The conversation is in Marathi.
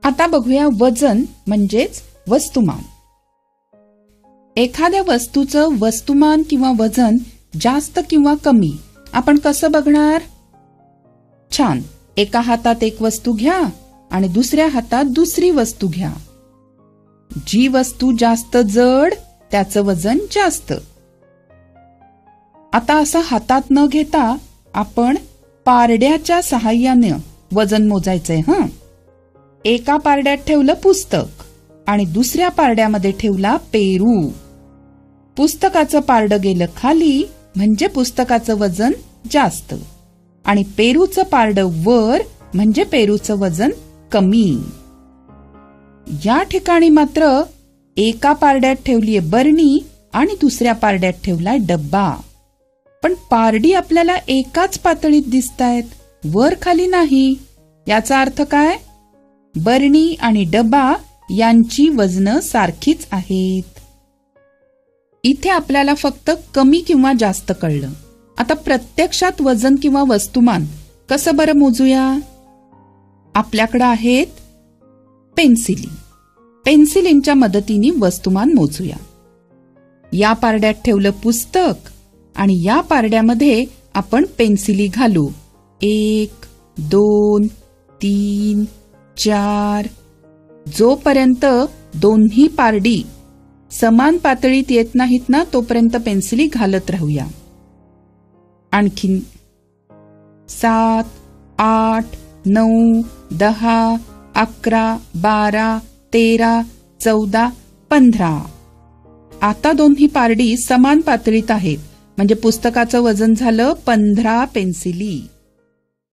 आता बघूया वजन म्हणजेच वस्तुमान. एखाद्या वस्तूचं वस्तुमान किंवा वजन जास्त किंवा कमी आपण कसं बघणार? छान, एका हातात एक वस्तू घ्या आणि दुसऱ्या हातात दुसरी वस्तू घ्या. जी वस्तू जास्त जड त्याचं वजन जास्त. आता असं हातात न घेता आपण पारड्याच्या सहाय्याने वजन मोजायचंय. एका पारड्यात ठेवलं पुस्तक आणि दुसऱ्या पारड्यामध्ये ठेवला पेरू. पुस्तकाचं पारडं गेलं खाली म्हणजे पुस्तकाचं वजन जास्त आणि पेरूचं पारडं वर म्हणजे पेरूचं वजन कमी. या ठिकाणी मात्र एका पारड्यात ठेवलीये बरणी आणि दुसऱ्या पारड्यात ठेवलाय डब्बा. पण पारडी आपल्याला एकाच पातळीत दिसतायत, वर खाली नाही. याचा अर्थ काय? बरणी आणि डब्बा यांची वजनं सारखीच आहेत. इथे आपल्याला फक्त कमी किंवा जास्त कळलं. आता प्रत्यक्षात वजन किंवा वस्तुमान कसं बरं मोजूया? आपल्याकडे आहेत पेन्सिली. पेन्सिलींच्या मदतीने वस्तुमान मोजूया. या पारड्यात ठेवलं पुस्तक आणि या पारड्यामध्ये आपण पेन्सिली घालू. 1, 2, 3, 4. जोपर्यंत दोन्ही पारडी समान पातळीत येत नाहीत ना तोपर्यंत पेन्सिली घालत राहूया. आणखीन 7, 8, 9, 10, 11, 12, 13, 14, 15. आता दोन्ही पारडी समान पातळीत आहेत म्हणजे पुस्तकाचं वजन झालं 15 पेन्सिली.